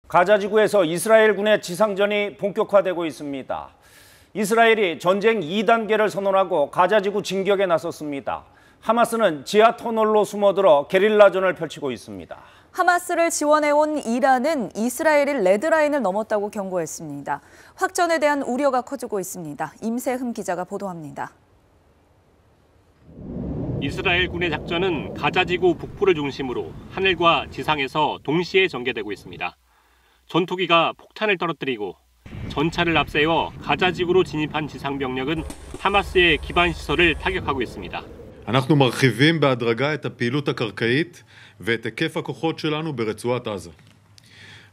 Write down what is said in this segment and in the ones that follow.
가자 지구에서 이스라엘군의 지상전이 본격화되고 있습니다. 이스라엘이 전쟁 2단계를 선언하고 가자 지구 진격에 나섰습니다. 하마스는 지하 터널로 숨어들어 게릴라전을 펼치고 있습니다. 하마스를 지원해온 이란은 이스라엘이 레드라인을 넘었다고 경고했습니다. 확전에 대한 우려가 커지고 있습니다. 임세흠 기자가 보도합니다. 이스라엘 군의 작전은 가자 지구 북부를 중심으로 하늘과 지상에서 동시에 전개되고 있습니다. 전투기가 폭탄을 떨어뜨리고 전차를 앞세워 가자 지구로 진입한 지상 병력은 하마스의 기반 시설을 타격하고 있습니다. אנחנו מרחיבים בהדרגה את הפעילות הקרקעית ואת היקף הכוחות שלנו ברצועת עזה.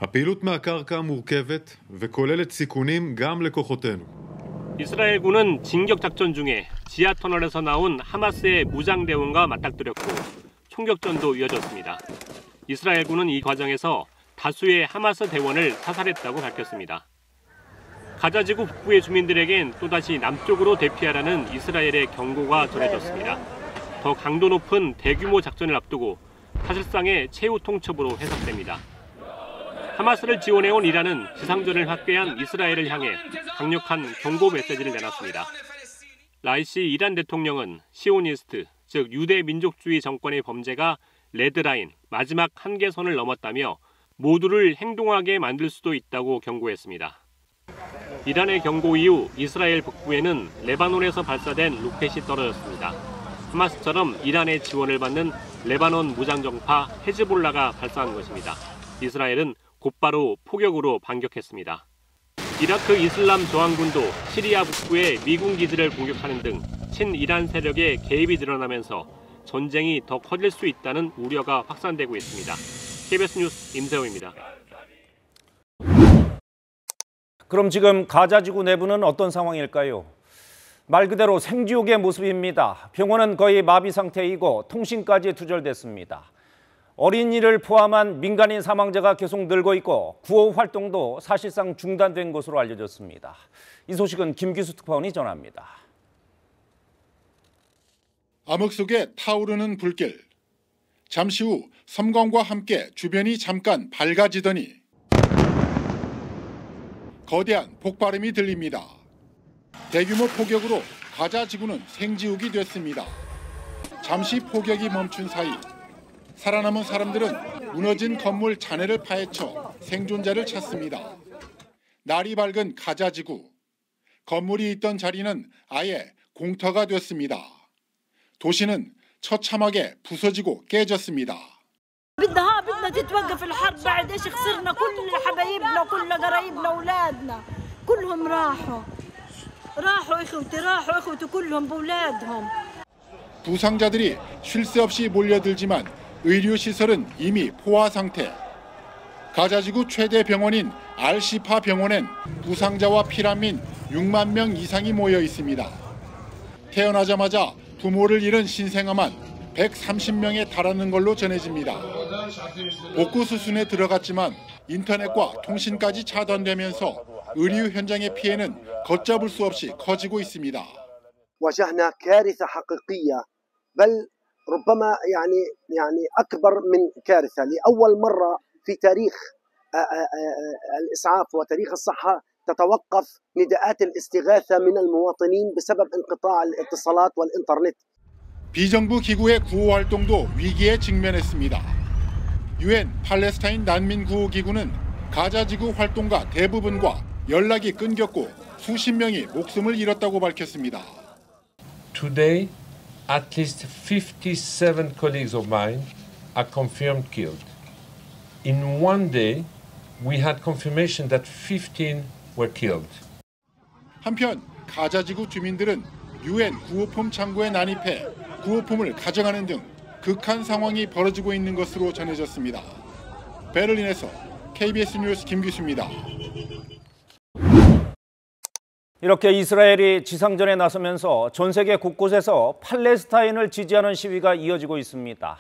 הפעילות מהקרקע מורכבת וכוללת סיכונים גם לכוחותינו. 이스라엘군은 진격 작전 중에 지하 터널에서 나온 하마스의 무장 대원과 맞닥뜨렸고 총격전도 이어졌습니다. 이스라엘군은 이 과정에서 다수의 하마스 대원을 사살했다고 밝혔습니다. 가자 지구 북부의 주민들에겐 또다시 남쪽으로 대피하라는 이스라엘의 경고가 전해졌습니다. 더 강도 높은 대규모 작전을 앞두고 사실상의 최후 통첩으로 해석됩니다. 하마스를 지원해온 이란은 지상전을 확대한 이스라엘을 향해 강력한 경고 메시지를 내놨습니다. 라이시 이란 대통령은 시오니스트, 즉 유대 민족주의 정권의 범죄가 레드라인, 마지막 한계선을 넘었다며 모두를 행동하게 만들 수도 있다고 경고했습니다. 이란의 경고 이후 이스라엘 북부에는 레바논에서 발사된 로켓이 떨어졌습니다. 하마스처럼 이란의 지원을 받는 레바논 무장정파 헤즈볼라가 발사한 것입니다. 이스라엘은 곧바로 포격으로 반격했습니다. 이라크 이슬람 저항군도 시리아 북부의 미군 기지를 공격하는 등 친이란 세력의 개입이 드러나면서 전쟁이 더 커질 수 있다는 우려가 확산되고 있습니다. KBS 뉴스 임세호입니다. 그럼 지금 가자 지구 내부는 어떤 상황일까요? 말 그대로 생지옥의 모습입니다. 병원은 거의 마비 상태이고 통신까지 두절됐습니다. 어린이를 포함한 민간인 사망자가 계속 늘고 있고 구호 활동도 사실상 중단된 것으로 알려졌습니다. 이 소식은 김기수 특파원이 전합니다. 암흑 속에 타오르는 불길. 잠시 후 섬광과 함께 주변이 잠깐 밝아지더니 거대한 폭발음이 들립니다. 대규모 폭격으로 가자 지구는 생지옥이 됐습니다. 잠시 폭격이 멈춘 사이 살아남은 사람들은 무너진 건물 잔해를 파헤쳐 생존자를 찾습니다. 날이 밝은 가자 지구. 건물이 있던 자리는 아예 공터가 됐습니다. 도시는 처참하게 부서지고 깨졌습니다. بدنا تتوقف الحرب بعد ايش خسرنا كل حبايبنا وكل قرايبنا واولادنا كلهم راحوا اخوتي كلهم باولادهم. 부상자들이 쉴 새 없이 몰려들지만 의료 시설은 이미 포화 상태. 가자지구 최대 병원인 알시파 병원엔 부상자와 피난민 6만 명 이상이 모여 있습니다. 태어나자마자 부모를 잃은 신생아만 130명에 달하는 걸로 전해집니다. 복구 수순에 들어갔지만 인터넷과 통신까지 차단되면서 의료 현장의 피해는 걷잡을 수 없이 커지고 있습니다. واجهنا كارثة حقيقية بل ربما يعني أكبر من كارثة لأول مرة في تاريخ الإسعاف وتاريخ الصحة تتوقف نداءات الاستغاثة من المواطنين بسبب انقطاع الاتصالات والإنترنت. 비정부 기구의 구호 활동도 위기에 직면했습니다. UN 팔레스타인 난민 구호 기구는 가자 지구 활동가 대부분과 연락이 끊겼고 수십 명이 목숨을 잃었다고 밝혔습니다. Today, at least 57 colleagues of mine are confirmed killed. In one day, we had confirmation that 15 were killed. 한편 가자 지구 주민들은 UN 구호품 창고에 난입해 구호품을 가져가는 등 극한 상황이 벌어지고 있는 것으로 전해졌습니다. 베를린에서 KBS 뉴스 김기수입니다. 이렇게 이스라엘이 지상전에 나서면서 전 세계 곳곳에서 팔레스타인을 지지하는 시위가 이어지고 있습니다.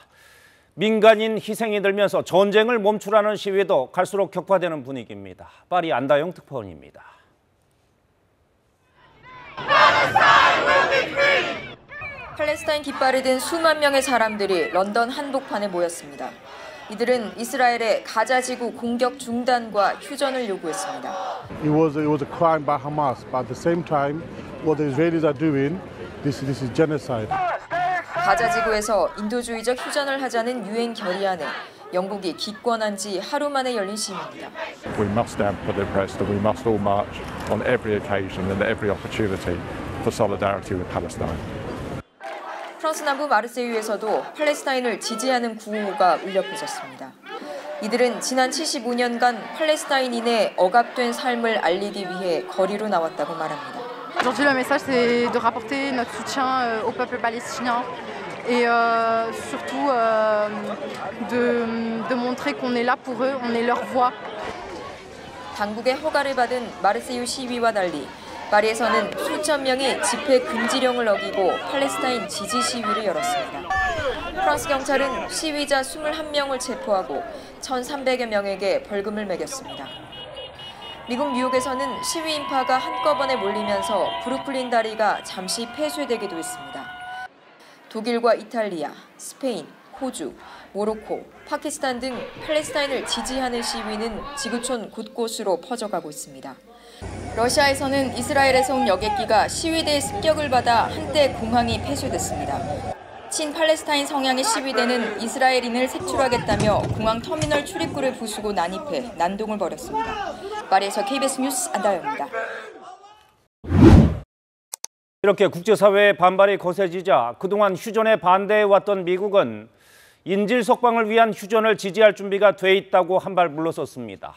민간인 희생이 들면서 전쟁을 멈추라는 시위도 갈수록 격화되는 분위기입니다. 파리 안다영 특파원입니다. 팔레스타인 깃발을 든 수만 명의 사람들이 런던 한복판에 모였습니다. 이들은 이스라엘의 가자지구 공격 중단과 휴전을 요구했습니다. It was a crime by Hamas, but at the same time, what the Israelis are doing, this is genocide. 가자지구에서 인도주의적 휴전을 하자는 유엔 결의안에 영국이 기권한 지 하루 만에 열린 시위입니다. We must stand for their press, and we must all march on every occasion and every opportunity for solidarity with Palestine. 프랑스 남부 마르세유에서도 팔레스타인을 지지하는 구호가 울려 퍼졌습니다. 이들은 지난 75년간 팔레스타인인의 억압된 삶을 알리기 위해 거리로 나왔다고 말합니다. Aujourd'hui, le message, c'est de rapporter notre soutien au peuple palestinien et surtout de montrer qu'on est là pour eux, on est leur voix. 당국의 허가를 받은 마르세유 시위와 달리 파리에서는 수천 명이 집회 금지령을 어기고 팔레스타인 지지 시위를 열었습니다. 프랑스 경찰은 시위자 21명을 체포하고 1,300여 명에게 벌금을 매겼습니다. 미국 뉴욕에서는 시위 인파가 한꺼번에 몰리면서 브루클린 다리가 잠시 폐쇄되기도 했습니다. 독일과 이탈리아, 스페인, 호주, 모로코, 파키스탄 등 팔레스타인을 지지하는 시위는 지구촌 곳곳으로 퍼져가고 있습니다. 러시아에서는 이스라엘에서 온 여객기가 시위대의 습격을 받아 한때 공항이 폐쇄됐습니다. 친팔레스타인 성향의 시위대는 이스라엘인을 색출하겠다며 공항 터미널 출입구를 부수고 난입해 난동을 벌였습니다. 파리에서 KBS 뉴스 안다영입니다. 이렇게 국제사회의 반발이 거세지자 그동안 휴전에 반대해왔던 미국은 인질 석방을 위한 휴전을 지지할 준비가 돼 있다고 한 발 물러섰습니다.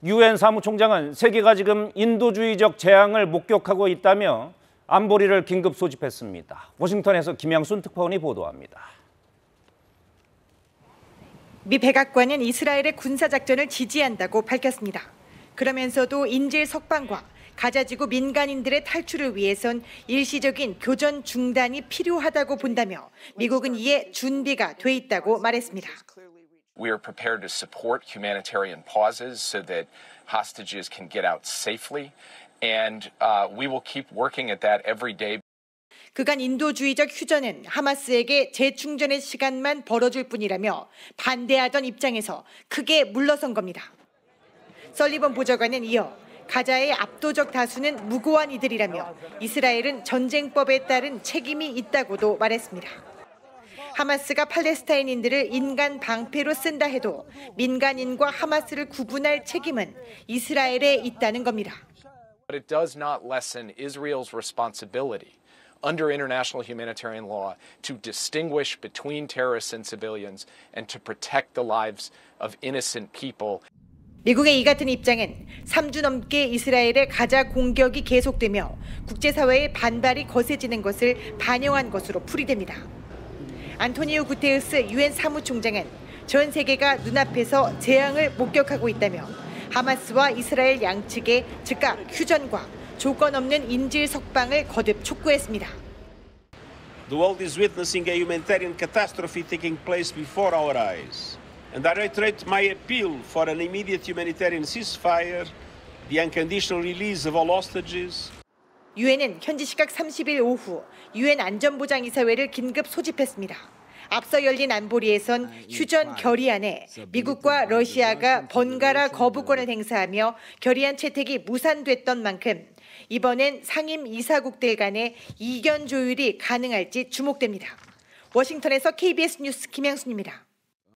유엔 사무총장은 세계가 지금 인도주의적 재앙을 목격하고 있다며 안보리를 긴급 소집했습니다. 워싱턴에서 김양순 특파원이 보도합니다. 미 백악관은 이스라엘의 군사작전을 지지한다고 밝혔습니다. 그러면서도 인질 석방과 가자지구 민간인들의 탈출을 위해선 일시적인 교전 중단이 필요하다고 본다며 미국은 이에 준비가 돼 있다고 말했습니다. We are prepared to support humanitarian pauses so that hostages can get out safely, and we will keep working at that every day. 그간 인도주의적 휴전은 하마스에게 재충전의 시간만 벌어줄 뿐이라며 반대하던 입장에서 크게 물러선 겁니다. 설리번 보좌관은 이어 가자의 압도적 다수는 무고한 이들이라며 이스라엘은 전쟁법에 따른 책임이 있다고도 말했습니다. 하마스가 팔레스타인인들을 인간 방패로 쓴다 해도 민간인과 하마스를 구분할 책임은 이스라엘에 있다는 겁니다. But it does not lessen Israel's responsibility under international humanitarian law to distinguish between terrorists and civilians and to protect the lives of innocent people. 미국의 이 같은 입장은 3주 넘게 이스라엘의 가자 공격이 계속되며 국제사회의 반발이 거세지는 것을 반영한 것으로 풀이됩니다. 안토니오 구테르스 유엔 사무총장은 전 세계가 눈앞에서 재앙을 목격하고 있다며 하마스와 이스라엘 양측의 즉각 휴전과 조건 없는 인질 석방을 거듭 촉구했습니다. The world is witnessing a humanitarian catastrophe taking place before our eyes. And I reiterate my appeal for an immediate humanitarian ceasefire, the unconditional release of all hostages. 유엔은 현지 시각 30일 오후 유엔 안전보장이사회를 긴급 소집했습니다. 앞서 열린 안보리에선 휴전 결의안에 미국과 러시아가 번갈아 거부권을 행사하며 결의안 채택이 무산됐던 만큼 이번엔 상임 이사국들 간의 이견 조율이 가능할지 주목됩니다. 워싱턴에서 KBS 뉴스 김양순입니다.